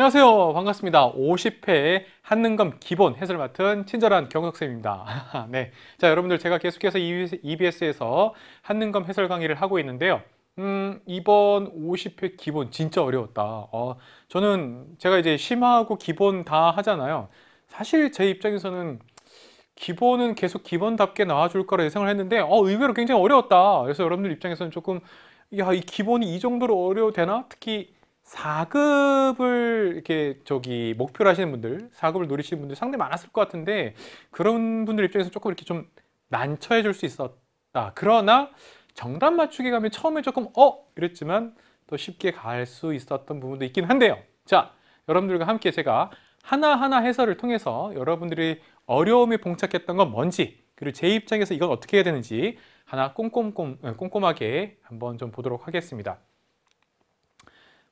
안녕하세요. 반갑습니다. 50회 한능검 기본 해설 맡은 친절한 경석쌤입니다. 네. 자, 여러분들 제가 계속해서 EBS에서 한능검 해설 강의를 하고 있는데요. 이번 50회 기본 진짜 어려웠다. 저는 제가 이제 심화하고 기본 다 하잖아요. 사실 제 입장에서는 기본은 계속 기본답게 나와줄 거라 예상을 했는데 의외로 굉장히 어려웠다. 그래서 여러분들 입장에서는 조금 야, 이 기본이 이 정도로 어려워도 되나? 특히 4급을 이렇게 목표로 하시는 분들, 4급을 노리시는 분들 상당히 많았을 것 같은데 그런 분들 입장에서 조금 이렇게 좀 난처해 줄 수 있었다. 그러나 정답 맞추기 가면 처음에 조금 이랬지만 또 쉽게 갈 수 있었던 부분도 있긴 한데요. 자, 여러분들과 함께 제가 하나하나 해설을 통해서 여러분들이 어려움에 봉착했던 건 뭔지, 그리고 제 입장에서 이건 어떻게 해야 되는지 하나 꼼꼼하게 한번 좀 보도록 하겠습니다.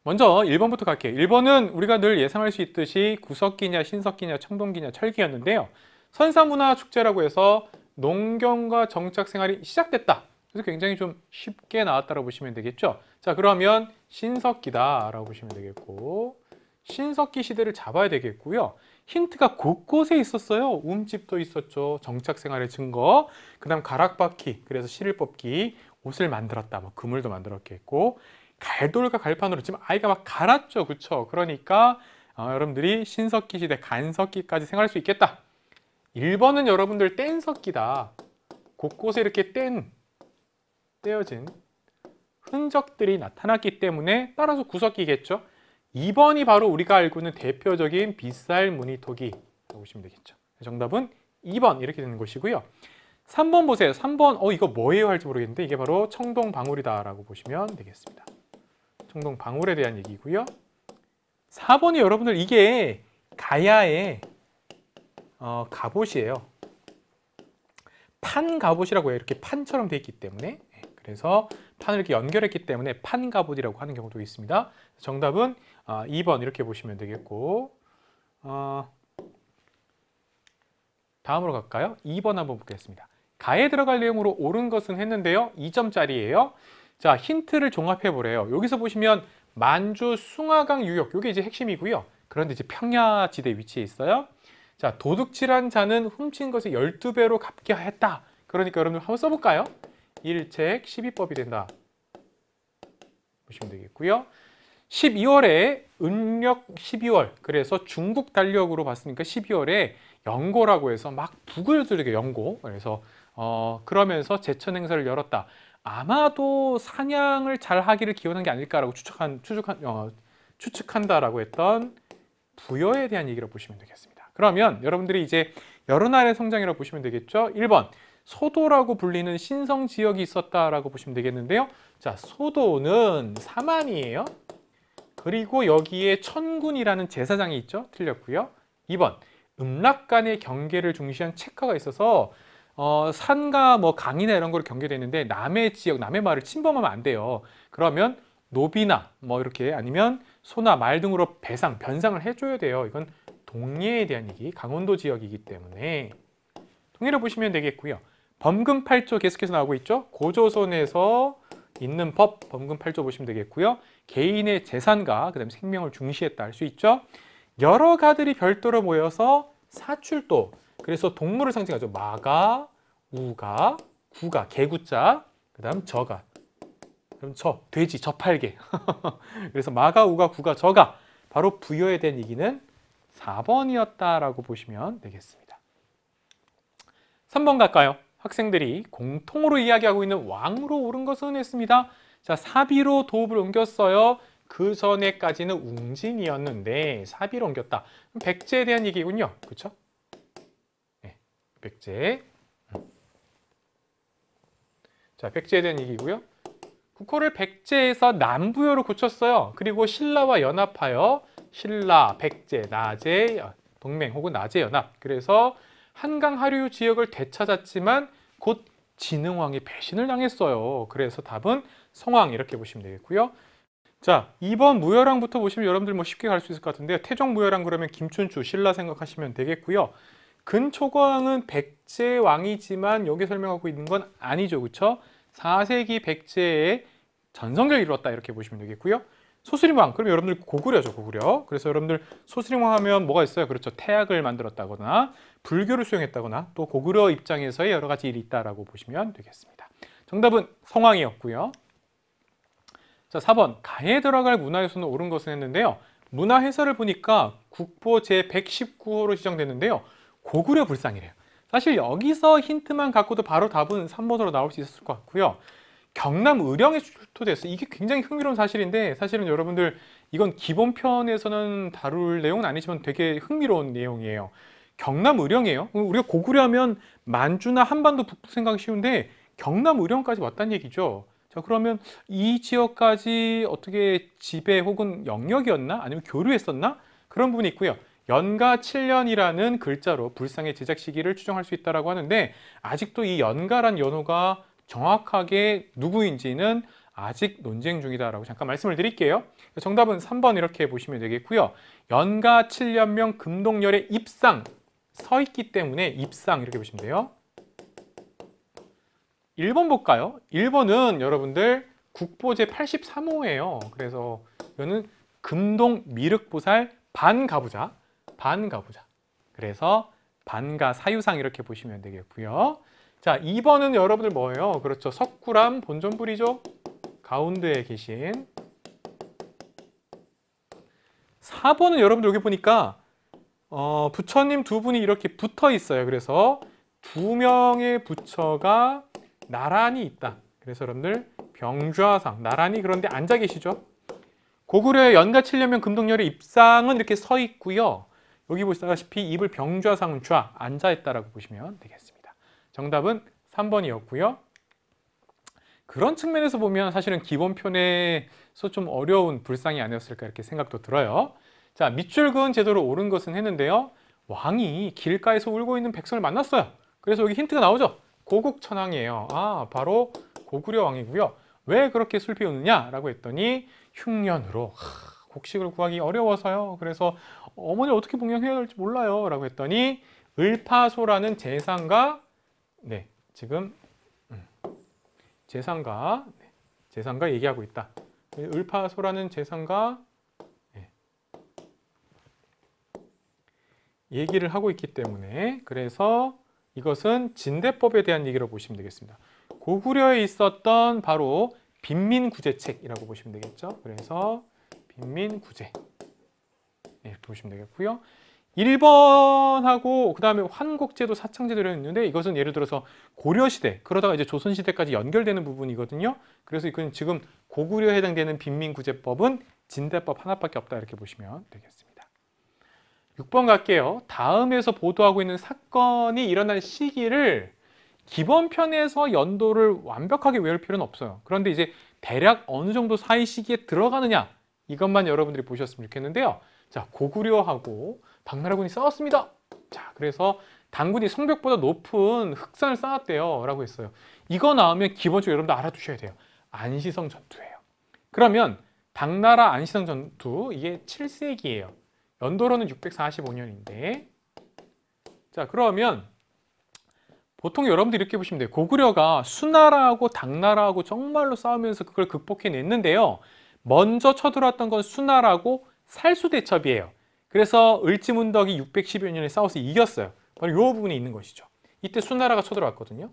먼저 1번부터 갈게요. 1번은 우리가 늘 예상할 수 있듯이 구석기냐 신석기냐 청동기냐 철기였는데요. 선사문화축제라고 해서 농경과 정착생활이 시작됐다. 그래서 굉장히 좀 쉽게 나왔다고 보시면 되겠죠. 자, 그러면 신석기다 라고 보시면 되겠고, 신석기 시대를 잡아야 되겠고요. 힌트가 곳곳에 있었어요. 움집도 있었죠. 정착생활의 증거. 그 다음 가락바퀴, 그래서 실을 뽑기, 옷을 만들었다. 뭐 그물도 만들었겠고, 갈돌과 갈판으로 지금 아이가 막 갈았죠. 그쵸? 그러니까 여러분들이 신석기 시대 간석기까지 생각할 수 있겠다. 1번은 여러분들 뗀석기다. 곳곳에 이렇게 떼어진 흔적들이 나타났기 때문에 따라서 구석기겠죠. 2번이 바로 우리가 알고 있는 대표적인 빗살 무늬토기라고 보시면 되겠죠. 정답은 2번 이렇게 되는 것이고요. 3번 보세요. 3번 이거 뭐예요 할지 모르겠는데 이게 바로 청동방울이다 라고 보시면 되겠습니다. 청동방울에 대한 얘기고요. 4번이 여러분들 이게 가야의 갑옷이에요. 판갑옷이라고 해요. 이렇게 판처럼 되어 있기 때문에, 그래서 판을 이렇게 연결했기 때문에 판갑옷이라고 하는 경우도 있습니다. 정답은 2번 이렇게 보시면 되겠고, 다음으로 갈까요? 2번 한번 보겠습니다. 가에 들어갈 내용으로 옳은 것은 했는데요. 2점짜리예요. 자, 힌트를 종합해 보래요. 여기서 보시면 만주 숭화강 유역, 이게 이제 핵심이고요. 그런데 이제 평야지대 위치에 있어요. 자, 도둑질한 자는 훔친 것을 12배로 갚게 했다. 그러니까 여러분들 한번 써볼까요? 일책 12법이 된다. 보시면 되겠고요. 12월에 음력 12월, 그래서 중국 달력으로 봤으니까 12월에 영고라고 해서 막 북을 두르게 영고. 그래서 그러면서 제천 행사를 열었다. 아마도 사냥을 잘 하기를 기원한 게 아닐까라고 추측한다라고 했던 부여에 대한 얘기를 보시면 되겠습니다. 그러면 여러분들이 이제 여러 나라의 성장이라고 보시면 되겠죠. 1번 소도라고 불리는 신성 지역이 있었다라고 보시면 되겠는데요. 자, 소도는 사만이에요. 그리고 여기에 천군이라는 제사장이 있죠. 틀렸고요. 2번 음락간의 경계를 중시한 체커가 있어서 산과 뭐 강이나 이런 걸 경계되는데 남의 지역, 남의 말을 침범하면 안 돼요. 그러면 노비나 뭐 이렇게 아니면 소나 말 등으로 변상을 해줘야 돼요. 이건 동예에 대한 얘기, 강원도 지역이기 때문에 동예를 보시면 되겠고요. 범금 8조 계속해서 나오고 있죠. 고조선에서 있는 법, 범금 8조 보시면 되겠고요. 개인의 재산과 그다음에 생명을 중시했다 할 수 있죠. 여러 가들이 별도로 모여서 사출도, 그래서 동물을 상징하죠. 마가, 우가, 구가, 개구자, 그 다음 저가, 그럼 돼지, 저팔계. 그래서 마가, 우가, 구가, 저가 바로 부여에 대한 얘기는 4번이었다라고 보시면 되겠습니다. 3번 갈까요? 학생들이 공통으로 이야기하고 있는 왕으로 오른 것은 했습니다. 자, 사비로 도읍을 옮겼어요. 그 전에까지는 웅진이었는데 사비로 옮겼다. 백제에 대한 얘기군요. 그렇죠? 네, 백제. 자, 백제에 대한 얘기고요. 국호를 백제에서 남부여로 고쳤어요. 그리고 신라와 연합하여 신라, 백제, 나제, 동맹 혹은 나제 연합. 그래서 한강 하류 지역을 되찾았지만 곧 진흥왕이 배신을 당했어요. 그래서 답은 성왕 이렇게 보시면 되겠고요. 자, 2번 무열왕부터 보시면 여러분들 뭐 쉽게 갈 수 있을 것 같은데요. 태종 무열왕 그러면 김춘추, 신라 생각하시면 되겠고요. 근초거왕은 백제 왕이지만 여기 설명하고 있는 건 아니죠. 그렇죠? 4세기 백제의 전성기를 이뤘다 이렇게 보시면 되겠고요. 소수림왕, 그럼 여러분들 고구려죠, 고구려. 그래서 여러분들 소수림왕 하면 뭐가 있어요? 그렇죠. 태약을 만들었다거나 불교를 수용했다거나 또 고구려 입장에서의 여러 가지 일이 있다라고 보시면 되겠습니다. 정답은 성왕이었고요. 자, 4번 가에 들어갈 문화요소는 옳은 것은 했는데요. 문화 해설을 보니까 국보 제119호로 지정됐는데요. 고구려 불상이래요. 사실 여기서 힌트만 갖고도 바로 답은 3번으로 나올 수 있었을 것 같고요. 경남 의령에 출토됐어요. 이게 굉장히 흥미로운 사실인데 사실은 여러분들 이건 기본편에서는 다룰 내용은 아니지만 되게 흥미로운 내용이에요. 경남 의령이에요. 우리가 고구려 하면 만주나 한반도 북부 생각이 쉬운데 경남 의령까지 왔다는 얘기죠. 자, 그러면 이 지역까지 어떻게 지배 혹은 영역이었나? 아니면 교류했었나? 그런 부분이 있고요. 연가 7년이라는 글자로 불상의 제작 시기를 추정할 수 있다고 하는데 아직도 이 연가란 연호가 정확하게 누구인지는 아직 논쟁 중이다라고 잠깐 말씀을 드릴게요. 정답은 3번 이렇게 보시면 되겠고요. 연가 7년명 금동열의 입상 서 있기 때문에 입상 이렇게 보시면 돼요. 1번 볼까요? 1번은 여러분들 국보 제83호예요. 그래서 이거는 금동 미륵보살 반가부자. 그래서 반가 사유상 이렇게 보시면 되겠고요. 자, 2번은 여러분들 뭐예요? 그렇죠. 석굴암 본존불이죠. 가운데에 계신. 4번은 여러분들 여기 보니까 부처님 두 분이 이렇게 붙어 있어요. 그래서 두 명의 부처가 나란히 있다. 그래서 여러분들 병좌상 나란히 그런데 앉아 계시죠. 고구려의 연가 7년명 금동열의 입상은 이렇게 서 있고요. 여기 보시다시피 입을 병좌상 좌 앉아 있다라고 보시면 되겠습니다. 정답은 3번이었고요. 그런 측면에서 보면 사실은 기본편에서 좀 어려운 불상이 아니었을까 이렇게 생각도 들어요. 자, 밑줄 그은 제도로 옳은 것은 했는데요. 왕이 길가에서 울고 있는 백성을 만났어요. 그래서 여기 힌트가 나오죠. 고국천왕이에요. 아, 바로 고구려 왕이고요. 왜 그렇게 슬피 우느냐라고 했더니 흉년으로 곡식을 구하기 어려워서요. 그래서 어머니 어떻게 봉양해야 할지 몰라요. 라고 했더니 을파소라는 재상가 지금 재상가 얘기하고 있다. 을파소라는 재상가 얘기를 하고 있기 때문에 그래서 이것은 진대법에 대한 얘기로 보시면 되겠습니다. 고구려에 있었던 바로 빈민구제책이라고 보시면 되겠죠. 그래서 빈민구제 이렇게 보시면 되겠고요. 1번하고 그 다음에 환곡제도 사창제도가 있는데 이것은 예를 들어서 고려시대 그러다가 이제 조선시대까지 연결되는 부분이거든요. 그래서 이건 지금 고구려에 해당되는 빈민구제법은 진대법 하나밖에 없다 이렇게 보시면 되겠습니다. 6번 갈게요. 다음에서 보도하고 있는 사건이 일어난 시기를 기본편에서 연도를 완벽하게 외울 필요는 없어요. 그런데 이제 대략 어느 정도 사이 시기에 들어가느냐 이것만 여러분들이 보셨으면 좋겠는데요. 자, 고구려하고 당나라군이 싸웠습니다. 자, 그래서 당군이 성벽보다 높은 흑산을 쌓았대요 라고 했어요. 이거 나오면 기본적으로 여러분들 알아두셔야 돼요. 안시성 전투예요. 그러면 당나라 안시성 전투 이게 7세기예요. 연도로는 645년인데 자, 그러면 보통 여러분들이 이렇게 보시면 돼요. 고구려가 수나라하고 당나라하고 정말로 싸우면서 그걸 극복해냈는데요. 먼저 쳐들어왔던 건 수나라고 살수대첩이에요. 그래서 을지문덕이 612여 년에 싸워서 이겼어요. 바로 이 부분이 있는 것이죠. 이때 수나라가 쳐들어왔거든요.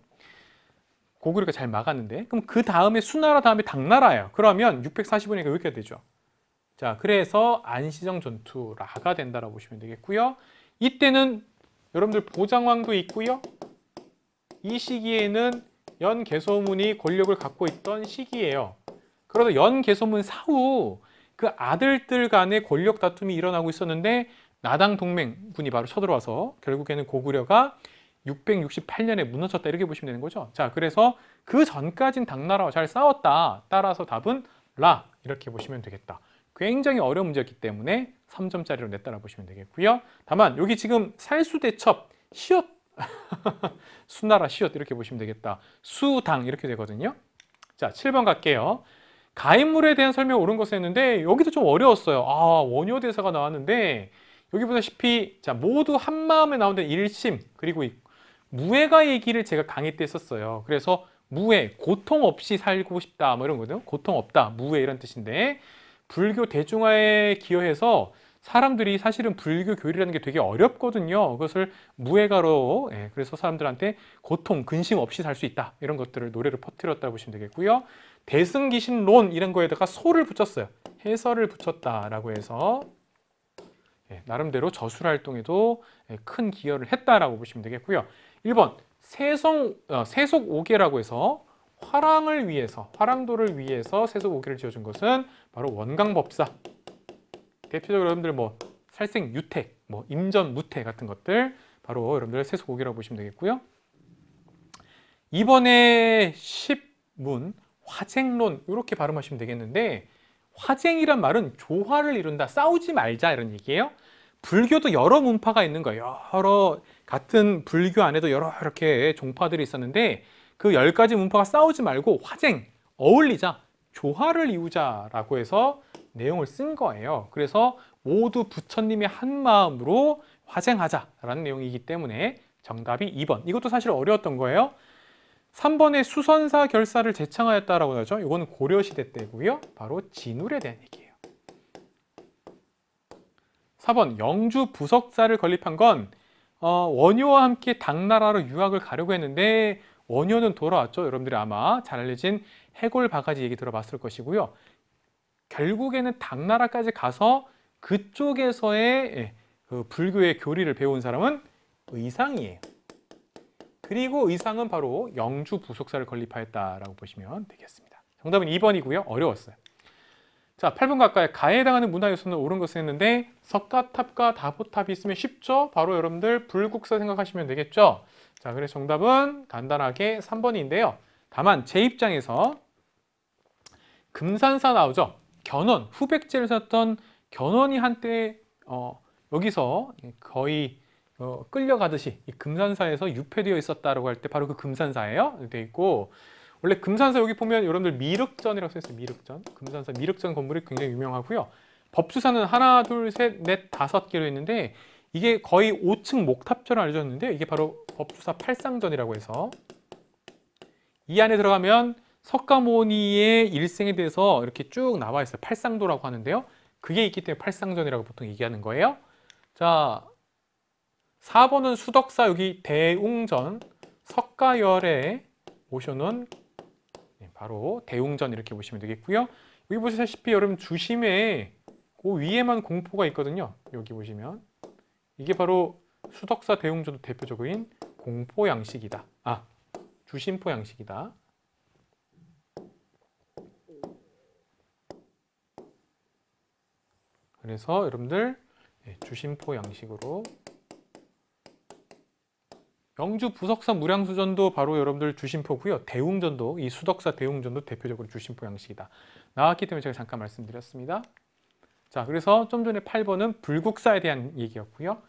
고구려가 잘 막았는데 그럼 그 다음에 수나라 다음에 당나라예요. 그러면 645년이니까 이렇게 되죠. 자, 그래서 안시정 전투라가 된다라고 보시면 되겠고요. 이때는 여러분들 보장왕도 있고요. 이 시기에는 연개소문이 권력을 갖고 있던 시기예요. 그러다 연개소문 사후 그 아들들 간의 권력 다툼이 일어나고 있었는데 나당 동맹군이 바로 쳐들어와서 결국에는 고구려가 668년에 무너졌다 이렇게 보시면 되는 거죠. 자, 그래서 그 전까진 당나라와 잘 싸웠다. 따라서 답은 라 이렇게 보시면 되겠다. 굉장히 어려운 문제였기 때문에 3점짜리로 냈다라 보시면 되겠고요. 다만 여기 지금 살수대첩 시옷 수나라 시옷 이렇게 보시면 되겠다. 수당 이렇게 되거든요. 자, 7번 갈게요. 가인물에 대한 설명 옳은 것을 했는데 여기도 좀 어려웠어요. 아, 원효대사가 나왔는데 여기 보다시피 자, 모두 한마음에 나오는 일심 그리고 무해가 얘기를 제가 강의 때 했었어요. 그래서 무해, 고통 없이 살고 싶다 뭐 이런 거거든요. 고통 없다, 무해 이런 뜻인데 불교 대중화에 기여해서 사람들이 사실은 불교 교리라는 게 되게 어렵거든요. 그것을 무해가로 그래서 사람들한테 고통, 근심 없이 살 수 있다. 이런 것들을 노래를 퍼뜨렸다고 보시면 되겠고요. 대승기신론 이런 거에다가 소를 붙였어요. 해설을 붙였다라고 해서 나름대로 저술 활동에도 큰 기여를 했다라고 보시면 되겠고요. 1번 세속 오계라고 해서 화랑을 위해서, 화랑도를 위해서 세속 오계를 지어준 것은 바로 원광법사. 대표적으로 여러분들 뭐 살생 유택, 뭐 임전 무태 같은 것들 바로 여러분들 세속 오계라고 보시면 되겠고요. 이번에 10문 화쟁론 이렇게 발음하시면 되겠는데, 화쟁이란 말은 조화를 이룬다, 싸우지 말자 이런 얘기예요. 불교도 여러 문파가 있는 거예요. 여러 같은 불교 안에도 여러 이렇게 종파들이 있었는데 그 10가지 문파가 싸우지 말고 화쟁, 어울리자, 조화를 이루자라고 해서 내용을 쓴 거예요. 그래서 모두 부처님의 한 마음으로 화쟁하자라는 내용이기 때문에 정답이 2번. 이것도 사실 어려웠던 거예요. 3번에 수선사 결사를 제창하였다라고 하죠. 이거는 고려시대 때고요. 바로 진울에 대한 얘기예요. 4번 영주 부석사를 건립한 건 원효와 함께 당나라로 유학을 가려고 했는데 원효는 돌아왔죠. 여러분들이 아마 잘 알려진 해골바가지 얘기 들어봤을 것이고요. 결국에는 당나라까지 가서 그쪽에서의 그 불교의 교리를 배운 사람은 의상이에요. 그리고 의상은 바로 영주 부속사를 건립하였다라고 보시면 되겠습니다. 정답은 2번이고요. 어려웠어요. 자, 8번 가까이 가해당하는 문화 요소는 옳은 것을 했는데 석가탑과 다보탑이 있으면 쉽죠? 바로 여러분들 불국사 생각하시면 되겠죠? 자, 그래서 정답은 간단하게 3번인데요. 다만 제 입장에서 금산사 나오죠? 견훤, 후백제를 썼던 견훤이 한때 여기서 거의 끌려가듯이 이 금산사에서 유폐되어 있었다라고 할 때 바로 그 금산사예요. 되어 있고, 원래 금산사 여기 보면 여러분들 미륵전이라고 써 있어요. 미륵전. 금산사 미륵전 건물이 굉장히 유명하고요. 법주사는 하나, 둘, 셋, 넷, 5개로 있는데 이게 거의 5층 목탑처럼 알려졌는데 이게 바로 법주사 팔상전이라고 해서 이 안에 들어가면 석가모니의 일생에 대해서 이렇게 쭉 나와 있어요. 팔상도라고 하는데요. 그게 있기 때문에 팔상전이라고 보통 얘기하는 거예요. 자, 4번은 수덕사 여기 대웅전 석가열에 모셔놓은 바로 대웅전 이렇게 보시면 되겠고요. 여기 보시다시피 여러분 주심에 그 위에만 공포가 있거든요. 여기 보시면 이게 바로 수덕사 대웅전도 대표적인 공포 양식이다. 주심포 양식이다. 그래서 여러분들 주심포 양식으로 영주 부석사 무량수전도 바로 여러분들 주심포고요. 대웅전도 이 수덕사 대웅전도 대표적으로 주심포 양식이다. 나왔기 때문에 제가 잠깐 말씀드렸습니다. 자, 그래서 좀 전에 8번은 불국사에 대한 얘기였고요.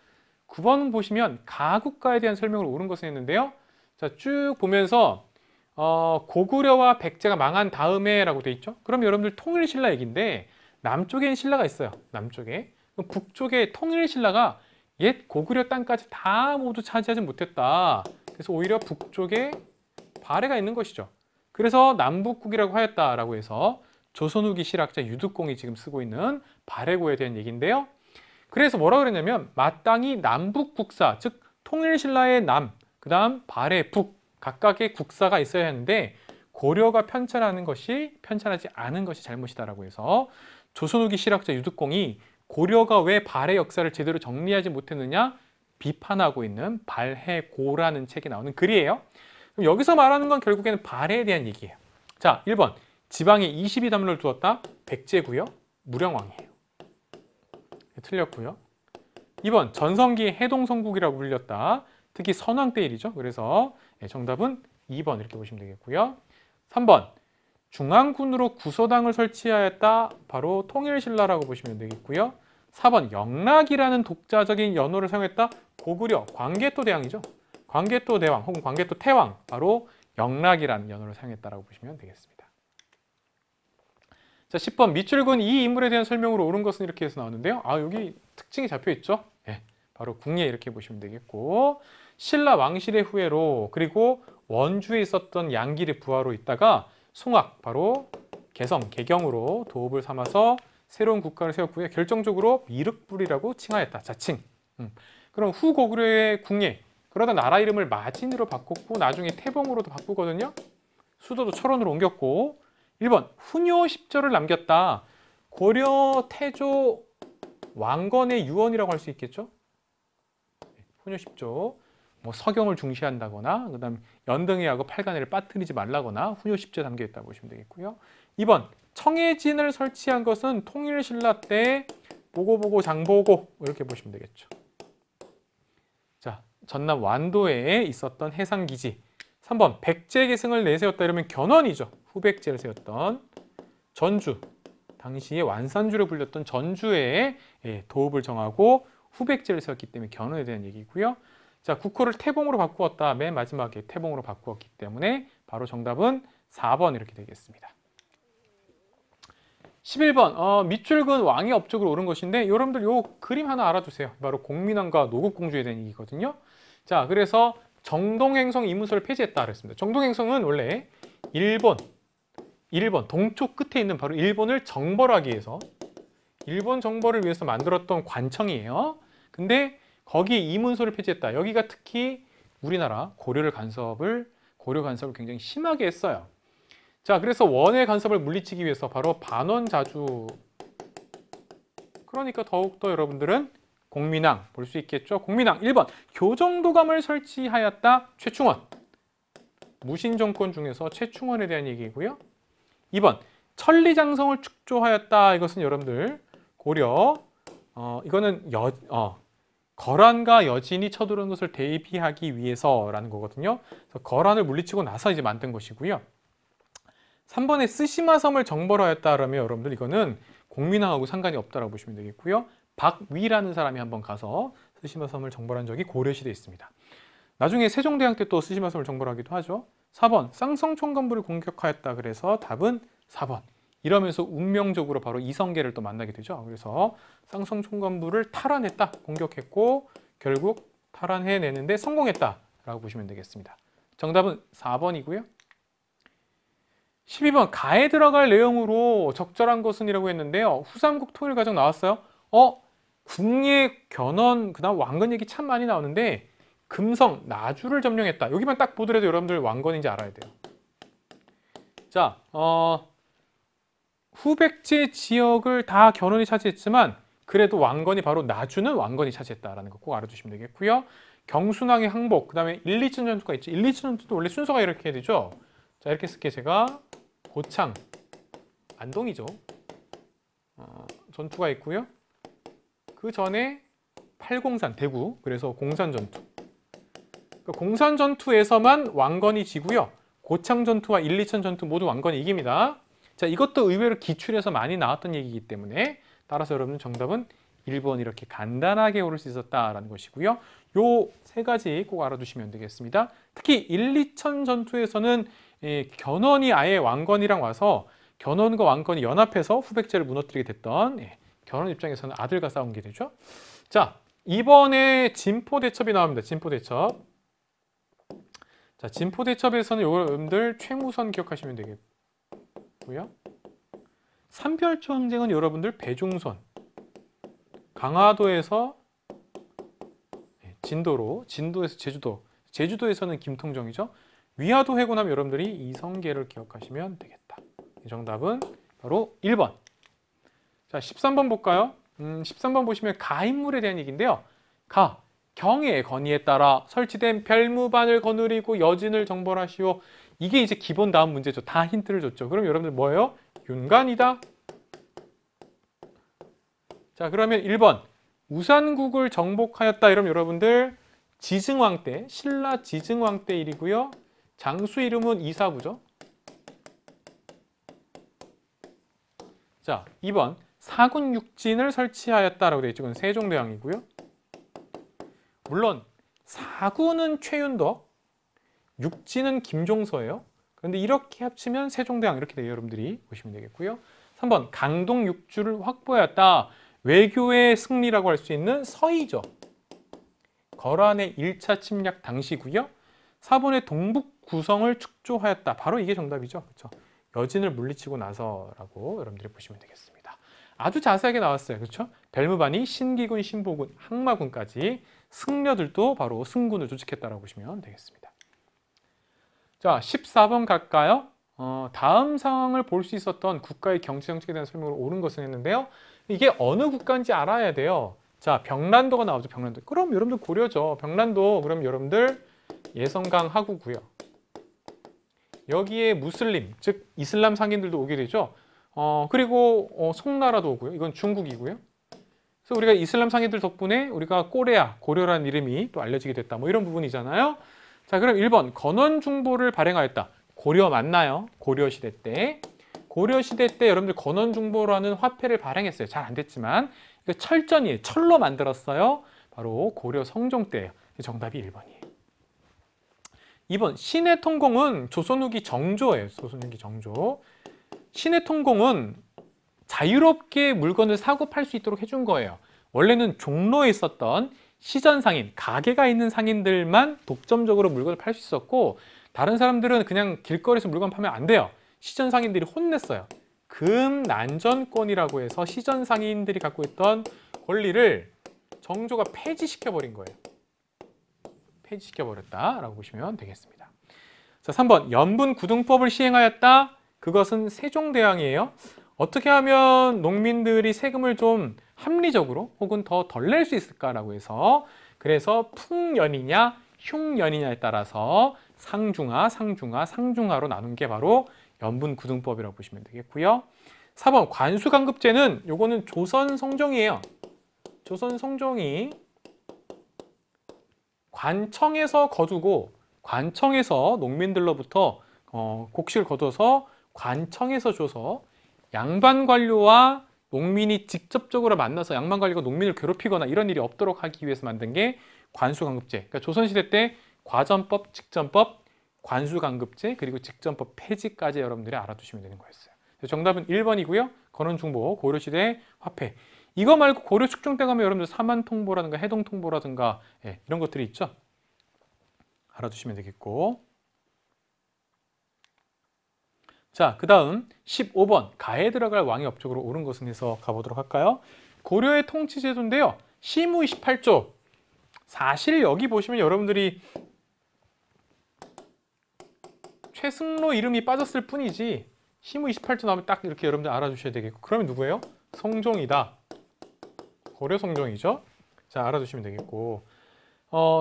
9번 보시면 가국가에 대한 설명을 옳은 것을 했는데요. 자, 쭉 보면서 고구려와 백제가 망한 다음에 라고 돼 있죠. 그럼 여러분들 통일신라 얘기인데 남쪽에는 신라가 있어요. 남쪽에. 북쪽에 통일신라가 옛 고구려 땅까지 다 모두 차지하지 못했다. 그래서 오히려 북쪽에 발해가 있는 것이죠. 그래서 남북국이라고 하였다라고 해서 조선 후기 실학자 유득공이 지금 쓰고 있는 발해고에 대한 얘기인데요. 그래서 뭐라고 그랬냐면 마땅히 남북국사, 즉 통일신라의 남, 그 다음 발해, 북 각각의 국사가 있어야 하는데 고려가 편찬하지 않은 것이 잘못이다라고 해서 조선 후기 실학자 유득공이 고려가 왜 발해 역사를 제대로 정리하지 못했느냐 비판하고 있는 발해고라는 책에 나오는 글이에요. 그럼 여기서 말하는 건 결국에는 발해에 대한 얘기예요. 자, 1번 지방에 22담로를 두었다. 백제고요. 무령왕이에요. 틀렸고요. 2번 전성기 해동성국이라고 불렸다. 특히 선왕 때 일이죠. 그래서 정답은 2번 이렇게 보시면 되겠고요. 3번 중앙군으로 구서당을 설치하였다. 바로 통일신라라고 보시면 되겠고요. 4번 영락이라는 독자적인 연호를 사용했다. 고구려 광개토 대왕이죠. 광개토 대왕 혹은 광개토 태왕, 바로 영락이라는 연호를 사용했다라고 보시면 되겠습니다. 자, 10번 밑줄근 이 인물에 대한 설명으로 옳은 것은 이렇게 해서 나오는데요. 여기 특징이 잡혀 있죠. 바로 궁예 이렇게 보시면 되겠고, 신라 왕실의 후예로 그리고 원주에 있었던 양길의 부하로 있다가 송악, 바로 개성, 개경으로 도읍을 삼아서 새로운 국가를 세웠고요. 결정적으로 미륵불이라고 칭하였다. 자칭. 그럼 후 고구려의 궁예, 그러다 나라 이름을 마진으로 바꿨고 나중에 태봉으로도 바꾸거든요. 수도도 철원으로 옮겼고 1번 훈요 10조를 남겼다. 고려 태조 왕건의 유언이라고 할 수 있겠죠. 훈요 10조. 뭐 서경을 중시한다거나 그다음 연등회하고 팔간회를 빠뜨리지 말라거나 훈요 10조에 담겨 있다고 보시면 되겠고요. 2번 청해진을 설치한 것은 통일신라 때 보고보고 장보고 이렇게 보시면 되겠죠. 자, 전남 완도에 있었던 해상기지. 3번 백제계승을 내세웠다 이러면 견훤이죠. 후백제를 세웠던 전주. 당시에 완산주로 불렸던 전주에 도읍을 정하고 후백제를 세웠기 때문에 견훤에 대한 얘기고요. 자, 국호를 태봉으로 바꾸었다. 맨 마지막에 태봉으로 바꾸었기 때문에 바로 정답은 4번 이렇게 되겠습니다. 11번 밑줄근 왕의 업적으로 옳은 것인데 여러분들 요 그림 하나 알아두세요. 바로 공민왕과 노국공주에 대한 얘기거든요. 자, 그래서 정동행성 이문서를 폐지했다 그랬습니다. 정동행성은 원래 일본 동쪽 끝에 있는 바로 일본을 정벌하기 위해서 일본 정벌을 위해서 만들었던 관청이에요. 근데 거기 이문서를 폐지했다. 여기가 특히 우리나라 고려 간섭을 굉장히 심하게 했어요. 자, 그래서 원의 간섭을 물리치기 위해서 바로 반원자주, 그러니까 더욱더 여러분들은 공민왕 볼 수 있겠죠. 공민왕 1번 교정도감을 설치하였다. 최충원. 무신정권 중에서 최충원에 대한 얘기고요. 2번 천리장성을 축조하였다. 이것은 여러분들 고려 이거는 거란과 여진이 쳐들어오는 것을 대비하기 위해서라는 거거든요. 그래서 거란을 물리치고 나서 이제 만든 것이고요. 3번에 쓰시마섬을 정벌하였다 그러면 여러분들 이거는 공민왕하고 상관이 없다라고 보시면 되겠고요. 박위라는 사람이 한번 가서 쓰시마섬을 정벌한 적이 고려시대에 있습니다. 나중에 세종대왕 때 또 쓰시마섬을 정벌하기도 하죠. 4번 쌍성총관부를 공격하였다. 그래서 답은 4번. 이러면서 운명적으로 바로 이성계를 또 만나게 되죠. 그래서 쌍성총관부를 탈환했다. 공격했고 결국 탈환해내는데 성공했다라고 보시면 되겠습니다. 정답은 4번이고요. 12번 가에 들어갈 내용으로 적절한 것은 이라고 했는데요. 후삼국 통일과정 나왔어요. 궁예, 견훤, 그다음 왕건 얘기 참 많이 나오는데 금성, 나주를 점령했다. 여기만 딱 보더라도 여러분들 왕건인지 알아야 돼요. 자, 후백제 지역을 다 견훤이 차지했지만 그래도 왕건이 바로 나주는 왕건이 차지했다라는 거 꼭 알아두시면 되겠고요. 경순왕의 항복, 그 다음에 1, 2천 전투가 있죠. 1, 2천 전투도 원래 순서가 이렇게 되죠. 자, 이렇게 쓸게 제가 고창, 안동이죠. 전투가 있고요. 그 전에 팔공산, 대구, 그래서 공산 전투. 그러니까 공산 전투에서만 왕건이 지고요. 고창 전투와 1, 2천 전투 모두 왕건이 이깁니다. 자, 이것도 의외로 기출에서 많이 나왔던 얘기이기 때문에 따라서 여러분 정답은 1번 이렇게 간단하게 오를 수 있었다라는 것이고요. 요 세 가지 꼭 알아두시면 되겠습니다. 특히 1, 2천 전투에서는 견훤이 아예 왕건이랑 와서 견훤과 왕건이 연합해서 후백제를 무너뜨리게 됐던 견훤 입장에서는 아들과 싸운 게 되죠. 자, 이번에 진포대첩이 나옵니다. 진포대첩. 자, 진포대첩에서는 여러분들 최무선 기억하시면 되겠고요. 삼별초 항쟁은 여러분들 배중선, 강화도에서 진도로, 진도에서 제주도, 제주도에서는 김통정이죠. 위화도 회군하면 여러분들이 이성계를 기억하시면 되겠다. 이 정답은 바로 1번. 자, 13번 볼까요? 13번 보시면 가인물에 대한 얘기인데요. 경의 건의에 따라 설치된 별무반을 거느리고 여진을 정벌하시오. 이게 이제 기본 다음 문제죠. 다 힌트를 줬죠. 그럼 여러분들 뭐예요? 윤관이다. 자, 그러면 1번 우산국을 정복하였다. 이러면 여러분들 지증왕 때, 신라 지증왕 때 일이고요. 장수 이름은 이사부죠. 자, 2번 사군 육진을 설치하였다라고 되어 있죠. 이건 세종대왕이고요. 물론 사군은 최윤덕, 육진은 김종서예요. 그런데 이렇게 합치면 세종대왕 이렇게 돼요. 여러분들이 보시면 되겠고요. 3번 강동 육주를 확보하였다. 외교의 승리라고 할 수 있는 서희죠. 거란의 1차 침략 당시고요. 4번의 동북 구성을 축조하였다. 바로 이게 정답이죠. 그렇죠? 여진을 물리치고 나서라고 여러분들이 보시면 되겠습니다. 아주 자세하게 나왔어요. 그렇죠? 벨무반이 신기군, 신보군, 항마군까지 승려들도 바로 승군을 조직했다라고 보시면 되겠습니다. 자, 14번 갈까요? 다음 상황을 볼 수 있었던 국가의 경제 정책에 대한 설명을 옳은 것은 했는데요. 이게 어느 국가인지 알아야 돼요. 자, 병란도가 나오죠. 병란도. 그럼 여러분들 고려죠. 병란도 그럼 여러분들 예성강 하구고요. 여기에 무슬림, 즉 이슬람 상인들도 오게 되죠. 그리고 송나라도 오고요. 이건 중국이고요. 그래서 우리가 이슬람 상인들 덕분에 우리가 꼬레아, 고려라는 이름이 또 알려지게 됐다. 뭐 이런 부분이잖아요. 자, 그럼 1번 건원중보를 발행하였다. 고려 맞나요? 고려시대 때. 고려시대 때 여러분들 건원중보라는 화폐를 발행했어요. 잘 안 됐지만 이거 철전이에요. 철로 만들었어요. 바로 고려 성종 때예요. 정답이 1번이에요. 2번 신해통공은 조선 후기 정조예요. 조선 후기 정조. 신해통공은 자유롭게 물건을 사고 팔 수 있도록 해준 거예요. 원래는 종로에 있었던 시전상인, 가게가 있는 상인들만 독점적으로 물건을 팔 수 있었고 다른 사람들은 그냥 길거리에서 물건 파면 안 돼요. 시전상인들이 혼냈어요. 금난전권이라고 해서 시전상인들이 갖고 있던 권리를 정조가 폐지시켜버린 거예요. 폐지시켜버렸다라고 보시면 되겠습니다. 자, 3번 연분구등법을 시행하였다. 그것은 세종대왕이에요. 어떻게 하면 농민들이 세금을 좀 합리적으로 혹은 더 덜 낼 수 있을까라고 해서 그래서 풍연이냐 흉연이냐에 따라서 상중하, 상중하, 상중하로 나눈 게 바로 연분구등법이라고 보시면 되겠고요. 4번 관수강급제는 요거는 조선 성종이에요. 조선 성종이 관청에서 거두고 관청에서 농민들로부터 곡식을 거둬서 관청에서 줘서 양반 관료와 농민이 직접적으로 만나서 양반 관료가 농민을 괴롭히거나 이런 일이 없도록 하기 위해서 만든 게 관수강급제. 그러니까 조선시대 때 과전법, 직전법, 관수강급제 그리고 직전법 폐지까지 여러분들이 알아두시면 되는 거였어요. 정답은 1번이고요. 건원중보 고려시대 화폐. 이거 말고 고려 축종 때 가면 여러분들 사만통보라든가 해동통보라든가 이런 것들이 있죠. 알아두시면 되겠고. 자, 그 다음 15번 가에 들어갈 왕의 업적으로 옳은 것은 해서 가보도록 할까요? 고려의 통치제도인데요. 시무 28조. 사실 여기 보시면 여러분들이 최승로 이름이 빠졌을 뿐이지 시무 28조 나오면 딱 이렇게 여러분들 알아두셔야 되겠고 그러면 누구예요? 성종이다. 고려 성종이죠. 자, 알아두시면 되겠고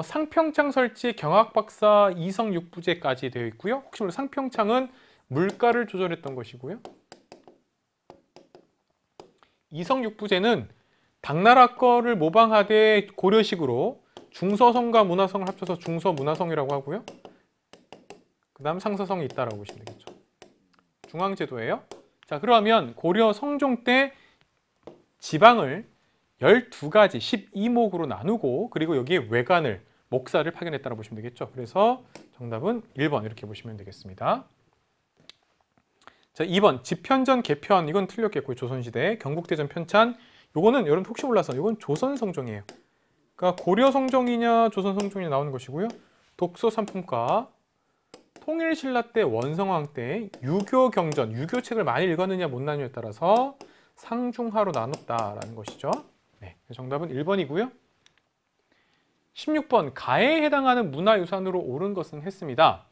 상평창 설치 경학박사 이성육부제까지 되어 있고요. 혹시 모르 상평창은 물가를 조절했던 것이고요. 이성육부제는 당나라 거를 모방하되 고려식으로 중서성과 문화성을 합쳐서 중서문화성이라고 하고요. 그 다음 상서성이 있다라고 보시면 되겠죠. 중앙제도예요. 자, 그러면 고려 성종 때 지방을 12가지 12목으로 나누고 그리고 여기에 외관을 목사를 파견했다고 보시면 되겠죠. 그래서 정답은 1번 이렇게 보시면 되겠습니다. 자, 2번 집현전 개편 이건 틀렸겠고요. 조선시대 경국대전 편찬 요거는 여러분 혹시 몰라서 이건 조선 성종이에요. 그러니까 고려 성종이냐 조선 성종이냐 나오는 것이고요. 독서 삼품과 통일신라 때 원성왕 때 유교 경전 유교책을 많이 읽었느냐 못 나느냐에 따라서 상중하로 나눴다라는 것이죠. 네, 정답은 1번이고요. 16번 가에 해당하는 문화유산으로 옳은 것은 했습니다.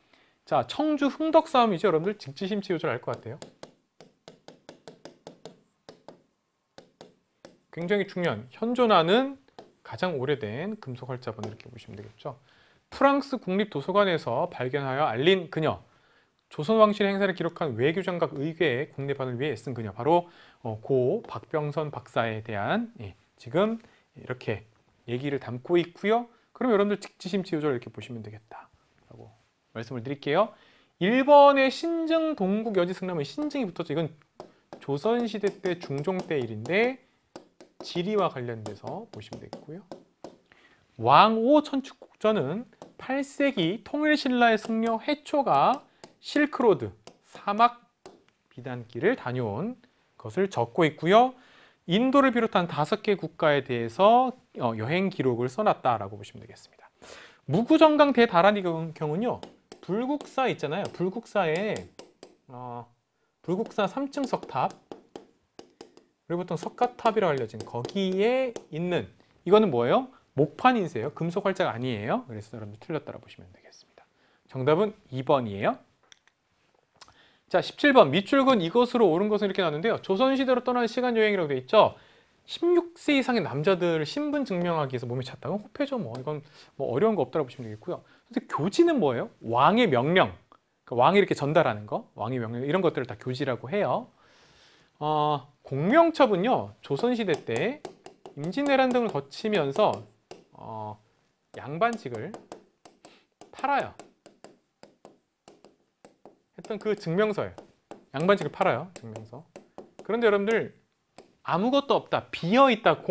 자, 청주 흥덕싸움이죠. 여러분들 직지심치 요절 알 것 같아요. 굉장히 중요한 현존하는 가장 오래된 금속 활자본 이렇게 보시면 되겠죠. 프랑스 국립도서관에서 발견하여 알린 그녀. 조선 왕실의 행사를 기록한 외교장각 의궤의 국내반을 위해 애쓴 그녀. 바로 고 박병선 박사에 대한 지금 이렇게 얘기를 담고 있고요. 그럼 여러분들 직지심치 요절 이렇게 보시면 되겠다라고 말씀을 드릴게요. 1번의 신증 동국 여지 승남은 신증이 붙었죠. 이건 조선시대 때 중종 때 일인데 지리와 관련돼서 보시면 되겠고요. 왕오 천축국전은 8세기 통일신라의 승려 해초가 실크로드 사막 비단길을 다녀온 것을 적고 있고요. 인도를 비롯한 5개 국가에 대해서 여행 기록을 써놨다라고 보시면 되겠습니다. 무구정강 대다란이 경우는요. 불국사 있잖아요. 불국사에 불국사 3층 석탑 그리고 보통 석가탑이라고 알려진 거기에 있는 이거는 뭐예요? 목판인쇄예요. 금속 활자가 아니에요. 그래서 여러분들 틀렸다고 보시면 되겠습니다. 정답은 2번이에요. 자, 17번 밑줄근 이것으로 옳은 것은 이렇게 나왔는데요. 조선시대로 떠나는 시간 여행이라고 되어 있죠. 16세 이상의 남자들을 신분 증명하기 위해서 몸에 찼다고? 호패죠. 뭐 이건 뭐 어려운 거 없다고 보시면 되겠고요. 근데 교지는 뭐예요? 왕의 명령. 그러니까 왕이 이렇게 전달하는 거, 왕의 명령 이런 것들을 다 교지라고 해요. 공명첩은요. 조선시대 때 임진왜란 등을 거치면서 양반직을 팔아요. 했던 그 증명서예요. 양반직을 팔아요. 증명서. 그런데 여러분들 아무것도 없다. 비어있다.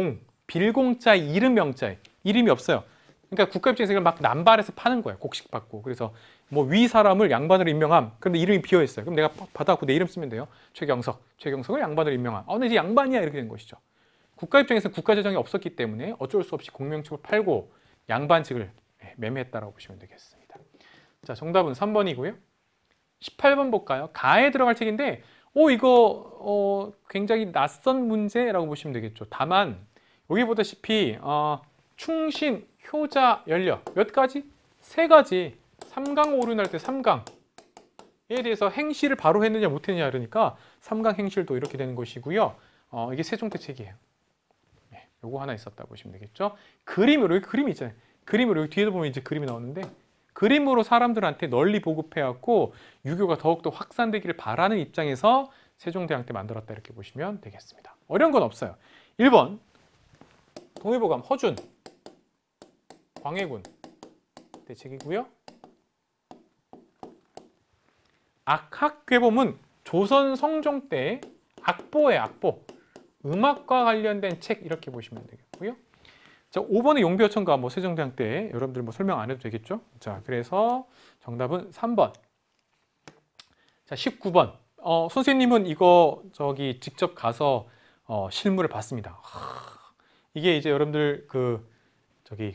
빌공자, 이름 명자에 이름이 없어요. 그러니까 국가 입장에서 이걸 막 남발해서 파는 거예요. 곡식 받고. 그래서 뭐 위 사람을 양반으로 임명함. 그런데 이름이 비어있어요. 그럼 내가 받아갖고 내 이름 쓰면 돼요. 최경석을 양반으로 임명함. 근데 이제 양반이야 이렇게 된 것이죠. 국가 입장에서 국가 재정이 없었기 때문에 어쩔 수 없이 공명첩을 팔고 양반직을 매매했다라고 보시면 되겠습니다. 자, 정답은 3번이고요. 18번 볼까요? 가에 들어갈 책인데 이거 굉장히 낯선 문제라고 보시면 되겠죠. 다만 여기 보다시피 충신, 효자, 연려 몇 가지? 3가지. 3강 오륜할 때 3강에 대해서 행실을 바로 했느냐 못했느냐 그러니까 3강 행실도 이렇게 되는 것이고요. 이게 세종대 책이에요. 요거 하나 있었다고 보시면 되겠죠. 그림으로 여기 그림이 있잖아요. 그림으로 여기 뒤에도 보면 이제 그림이 나오는데 그림으로 사람들한테 널리 보급해갖고 유교가 더욱더 확산되기를 바라는 입장에서 세종대왕 때 만들었다 이렇게 보시면 되겠습니다. 어려운 건 없어요. 1번 동의보감 허준 광해군 대책이고요. 악학괴범은 조선 성종 때 악보예요. 악보. 음악과 관련된 책 이렇게 보시면 되겠고요. 자, 5번의 용비어천가 뭐 세종대왕 때 여러분들 뭐 설명 안 해도 되겠죠? 자, 그래서 정답은 3번. 자, 19번. 선생님은 이거 직접 가서 실물을 봤습니다. 이게 이제 여러분들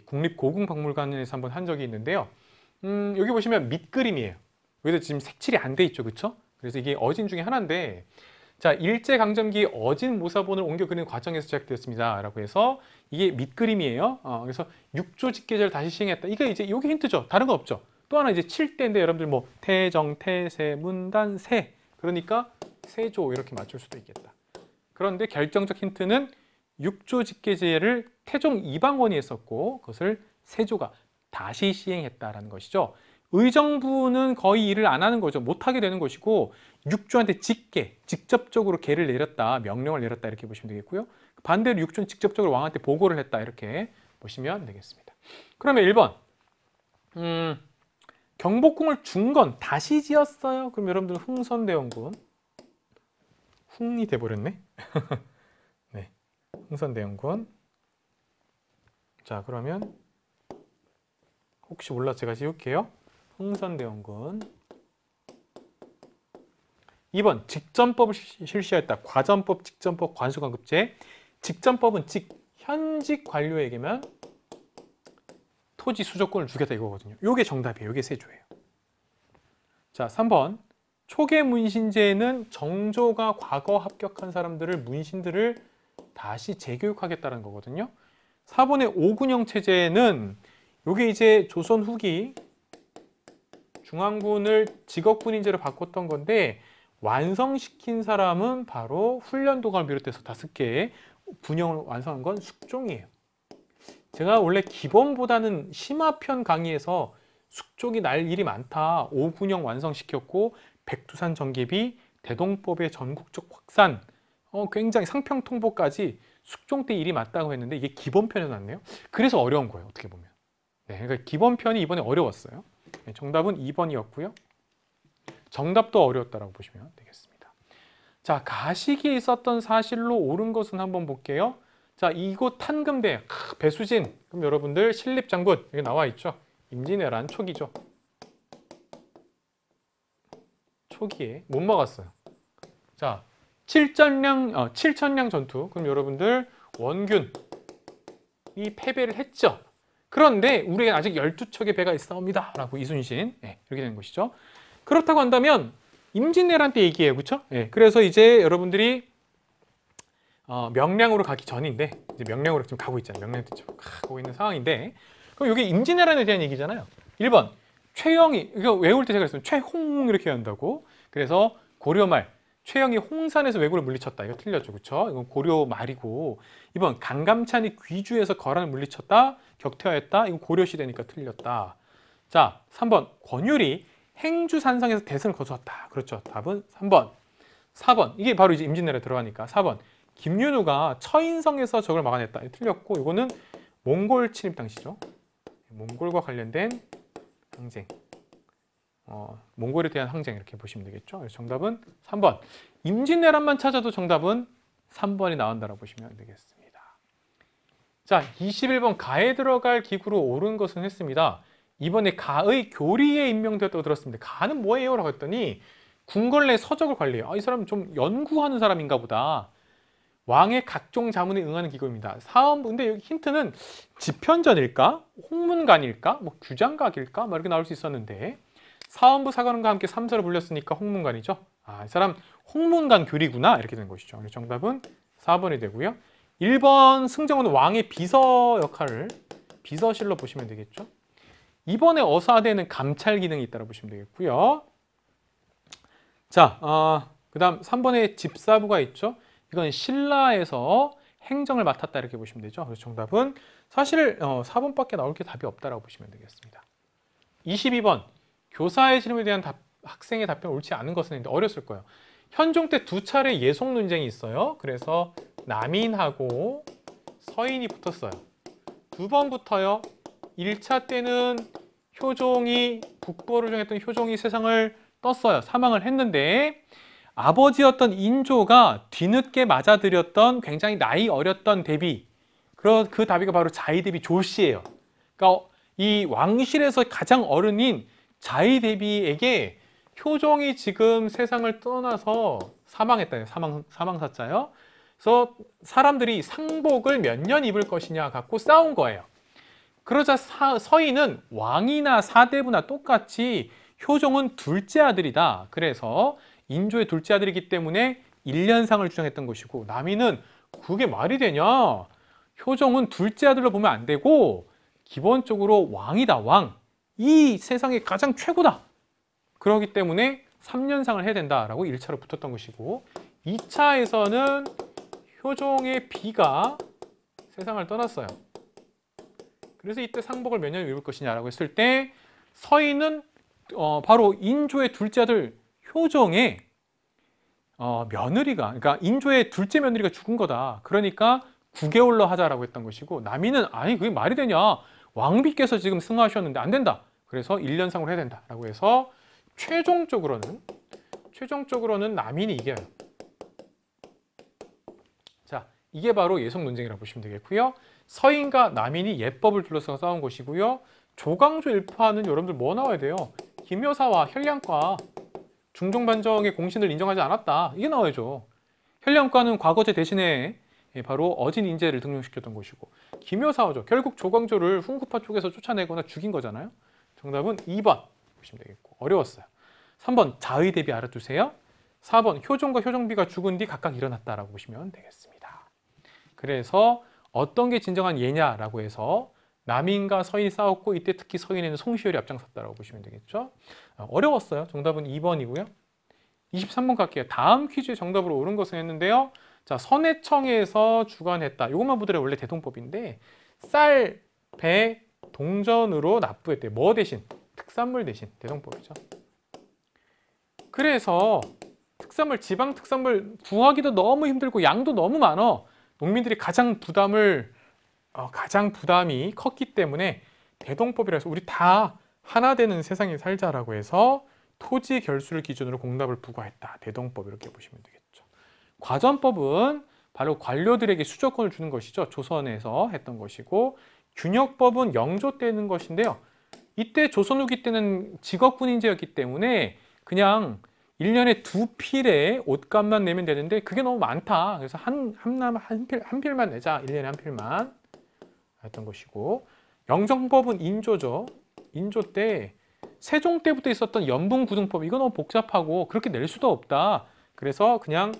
국립고궁박물관에서 한번 한 적이 있는데요. 여기 보시면 밑그림이에요. 여기서 지금 색칠이 안 돼 있죠, 그렇죠? 그래서 이게 어진 중에 하나인데, 자, 일제강점기 어진 모사본을 옮겨 그리는 과정에서 제작되었습니다. 라고 해서 이게 밑그림이에요. 그래서 육조 직계제를 다시 시행했다. 이게 이제 요게 힌트죠. 다른 거 없죠. 또 하나 이제 칠대인데 여러분들 뭐 태정, 태세, 문단, 세. 그러니까 세조 이렇게 맞출 수도 있겠다. 그런데 결정적 힌트는 육조 직계제를 태종 이방원이 했었고 그것을 세조가 다시 시행했다라는 것이죠. 의정부는 거의 일을 안 하는 거죠. 못하게 되는 것이고 육조한테 직접적으로 계를 내렸다, 명령을 내렸다 이렇게 보시면 되겠고요. 반대로 육조는 직접적으로 왕한테 보고를 했다 이렇게 보시면 되겠습니다. 그러면 1번 경복궁을 중건 다시 지었어요. 그럼 여러분들 흥선대원군 흥이 돼버렸네. 네, 흥선대원군. 자, 그러면 혹시 몰라 제가 지울게요. 흥선대원군. 2번 직전법을 실시했다. 과전법, 직전법, 관수관급제. 직전법은 현직 관료에게만 토지 수조권을 주겠다 이거거든요. 이게 정답이에요. 이게 세조예요. 자, 3번 초계 문신제는 정조가 과거 합격한 사람들을 문신들을 다시 재교육하겠다는 거거든요. 4번의 오군영 체제는 이게 이제 조선 후기 중앙군을 직업군인제로 바꿨던 건데 완성시킨 사람은 바로 훈련도감을 비롯해서 5개의 군영을 완성한 건 숙종이에요. 제가 원래 기본보다는 심화편 강의에서 숙종이 날 일이 많다. 오군영 완성시켰고 백두산 전개비, 대동법의 전국적 확산, 굉장히 상평통보까지 숙종 때 일이 맞다고 했는데 이게 기본편에 났네요. 그래서 어려운 거예요. 어떻게 보면. 네, 그러니까 기본편이 이번에 어려웠어요. 네, 정답은 2번이었고요. 정답도 어려웠다고 보시면 되겠습니다. 자, 가시기에 있었던 사실로 옳은 것은 한번 볼게요. 자, 이곳 탄금대, 배수진. 그럼 여러분들 신립장군 여기 나와 있죠. 임진왜란 초기죠. 초기에 못 막았어요. 자, 칠천량 전투. 그럼 여러분들 원균이 패배를 했죠. 그런데 우리에게 아직 12척의 배가 있사옵니다. 라고 이순신. 네, 이렇게 되는 것이죠. 그렇다고 한다면 임진왜란 때 얘기예요. 그렇죠? 네, 그래서 이제 여러분들이 명량으로 가기 전인데 이제 명량으로 지금 가고 있잖아요. 명량 지금 가고 있는 상황인데 그럼 이게 임진왜란에 대한 얘기잖아요. 1번 최영이 이거 외울 때 제가 그랬어요. 최홍 이렇게 한다고. 그래서 고려 말 최영이 홍산에서 왜구를 물리쳤다. 이거 틀렸죠. 그렇죠? 이건 고려 말이고 2번 강감찬이 귀주에서 거란을 물리쳤다. 격퇴하였다. 이건 고려 시대니까 틀렸다. 자, 3번 권율이 행주산성에서 대승을 거두었다. 그렇죠. 답은 3번. 4번 이게 바로 이제 임진왜란에 들어가니까 4번 김윤우가 처인성에서 적을 막아냈다. 틀렸고 이거는 몽골 침입 당시죠. 몽골과 관련된 항쟁. 몽골에 대한 항쟁 이렇게 보시면 되겠죠. 그래서 정답은 3번. 임진왜란만 찾아도 정답은 3번이 나온다고 보시면 되겠습니다. 자, 21번 가에 들어갈 기구로 옳은 것은 했습니다. 이번에 가의 교리에 임명되었다고 들었습니다. 가는 뭐예요? 라고 했더니 궁궐 내 서적을 관리해요. 이 사람 좀 연구하는 사람인가 보다. 왕의 각종 자문에 응하는 기구입니다. 사원부, 근데 여기 힌트는 집현전일까? 홍문관일까? 뭐 규장각일까? 뭐 이렇게 나올 수 있었는데 사원부 사관원과 함께 3사로 불렸으니까 홍문관이죠. 이 사람 홍문관 교리구나 이렇게 된 것이죠. 정답은 4번이 되고요. 1번 승정원은 왕의 비서 역할을 비서실로 보시면 되겠죠. 2번에 어사대는 감찰 기능이 있다고 보시면 되겠고요. 자, 그 다음 3번에 집사부가 있죠. 이건 신라에서 행정을 맡았다 이렇게 보시면 되죠. 그래서 정답은 사실 4번밖에 나올 게 답이 없다라고 보시면 되겠습니다. 22번 교사의 질문에 대한 학생의 답변 옳지 않은 것은 있는데 어렸을 거예요. 현종 때 2차례 예속 논쟁이 있어요. 그래서 남인하고 서인이 붙었어요. 2번부터요. 1차 때는 효종이 국보를 정했던 효종이 세상을 떴어요. 사망을 했는데 아버지였던 인조가 뒤늦게 맞아들였던 굉장히 나이 어렸던 대비 그 다비가 바로 자의대비 조씨예요. 그러니까 이 왕실에서 가장 어른인 자의대비에게 효종이 지금 세상을 떠나서 사망했다. 사망사자요. 그래서 사람들이 상복을 몇 년 입을 것이냐 갖고 싸운 거예요. 그러자 서인은 왕이나 사대부나 똑같이 효종은 둘째 아들이다. 그래서 인조의 둘째 아들이기 때문에 1년상을 주장했던 것이고 남인은 그게 말이 되냐? 효종은 둘째 아들로 보면 안 되고 기본적으로 왕이다. 왕. 이 세상의 가장 최고다. 그렇기 때문에 3년상을 해야 된다라고 1차로 붙었던 것이고 2차에서는 효종의 비가 세상을 떠났어요. 그래서 이때 상복을 몇 년 입을 것이냐라고 했을 때 서인은 바로 인조의 둘째 아들 효종의 며느리가 그러니까 인조의 둘째 며느리가 죽은 거다. 그러니까 9개월로 하자라고 했던 것이고 남인은 아니 그게 말이 되냐. 왕비께서 지금 승하하셨는데 안 된다. 그래서 1년상으로 해야 된다라고 해서 최종적으로는 남인이 이겨요. 자, 이게 바로 예속 논쟁이라고 보시면 되겠고요. 서인과 남인이 예법을 둘러싸고 싸운 것이고요. 조광조 일파는 여러분들 뭐 나와야 돼요? 김여사와 혈량과 중종반정의 공신을 인정하지 않았다. 이게 나와야죠. 혈량과는 과거제 대신에 바로 어진 인재를 등용시켰던 것이고 김여사죠. 결국 조광조를 훈구파 쪽에서 쫓아내거나 죽인 거잖아요. 정답은 2번 보시면 되겠고 어려웠어요. 3번 자의 대비 알아두세요. 4번 효종과 효종비가 죽은 뒤 각각 일어났다라고 보시면 되겠습니다. 그래서 어떤 게 진정한 예냐라고 해서 남인과 서인이 싸웠고 이때 특히 서인에는 송시열이 앞장섰다라고 보시면 되겠죠. 어려웠어요. 정답은 2번이고요. 23번 갈게요. 다음 퀴즈의 정답으로 옳은 것은 했는데요. 자, 선해청에서 주관했다. 이것만 보더라도 원래 대동법인데 쌀, 배, 동전으로 납부했대요. 뭐 대신? 특산물 대신 대동법이죠. 그래서 특산물, 지방 특산물 구하기도 너무 힘들고 양도 너무 많아. 농민들이 가장 부담이 컸기 때문에 대동법이라서 우리 다 하나 되는 세상에 살자라고 해서 토지 결수를 기준으로 공납을 부과했다. 대동법 이렇게 보시면 되겠죠. 과전법은 바로 관료들에게 수조권을 주는 것이죠. 조선에서 했던 것이고 균역법은 영조 때 했는 것인데요. 이때 조선 후기 때는 직업군인제였기 때문에 그냥 1년에 2필의 옷값만 내면 되는데 그게 너무 많다. 그래서 한 필만 내자. 1년에 한 필만 했던 것이고 영정법은 인조죠. 인조 때 세종 때부터 있었던 연분구등법 이거 너무 복잡하고 그렇게 낼 수도 없다. 그래서 그냥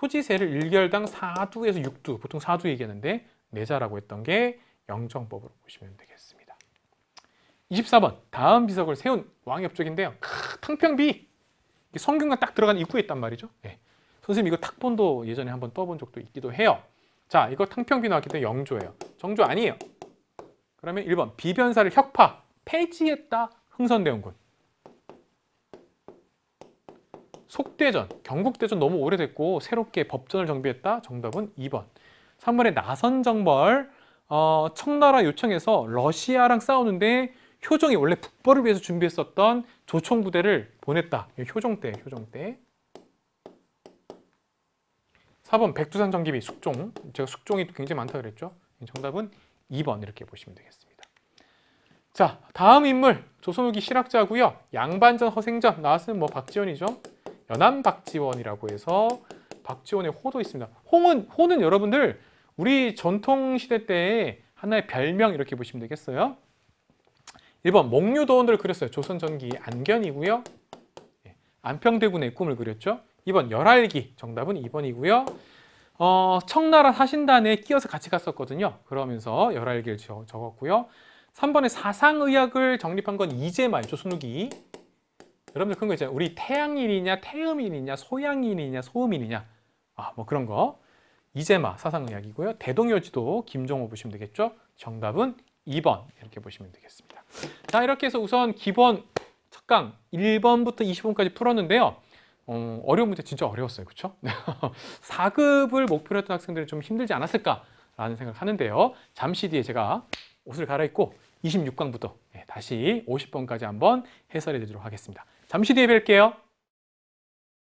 토지세를 1개월당 4두에서 6두, 보통 4두 얘기하는데 내자라고 했던 게 영정법으로 보시면 되겠습니다. 24번, 다음 비석을 세운 왕의 업적인데요. 탕평비, 성균관 딱 들어간 입구에 있단 말이죠. 네. 선생님 이거 탁본도 예전에 한번 떠본 적도 있기도 해요. 자, 이거 탕평비 나왔기 때문에 영조예요. 정조 아니에요. 그러면 1번, 비변사를 혁파, 폐지했다, 흥선대원군. 속대전, 경국대전 너무 오래됐고 새롭게 법전을 정비했다. 정답은 2번. 3번에 나선정벌, 청나라 요청해서 러시아랑 싸우는데 효종이 원래 북벌을 위해서 준비했었던 조총부대를 보냈다. 효종 때. 4번 백두산 정기비, 숙종. 제가 숙종이 굉장히 많다고 그랬죠. 정답은 2번 이렇게 보시면 되겠습니다. 자, 다음 인물 조선 후기 실학자고요. 양반전, 허생전 나왔으면 뭐 박지원이죠. 연안 박지원이라고 해서 박지원의 호도 있습니다. 호는 여러분들 우리 전통시대 때 하나의 별명 이렇게 보시면 되겠어요. 1번 목류도원들을 그렸어요. 조선전기 안견이고요. 안평대군의 꿈을 그렸죠. 2번 열알기, 정답은 2번이고요. 청나라 사신단에 끼어서 같이 갔었거든요. 그러면서 열알기를 적었고요. 3번에 사상의학을 정립한 건 이재만, 조선 후기. 여러분들 그런 거 있잖아요. 우리 태양인이냐, 태음인이냐, 소양인이냐, 소음인이냐. 뭐 그런 거. 이재마 사상의학이고요. 대동여지도 김종호 보시면 되겠죠. 정답은 2번 이렇게 보시면 되겠습니다. 자, 이렇게 해서 우선 기본 첫강 1번부터 20번까지 풀었는데요. 어려운 문제 진짜 어려웠어요. 그렇죠? 4급을 목표로 했던 학생들은 좀 힘들지 않았을까라는 생각을 하는데요. 잠시 뒤에 제가 옷을 갈아입고 26강부터 다시 50번까지 한번 해설해 드리도록 하겠습니다. 잠시 뒤에 뵐게요.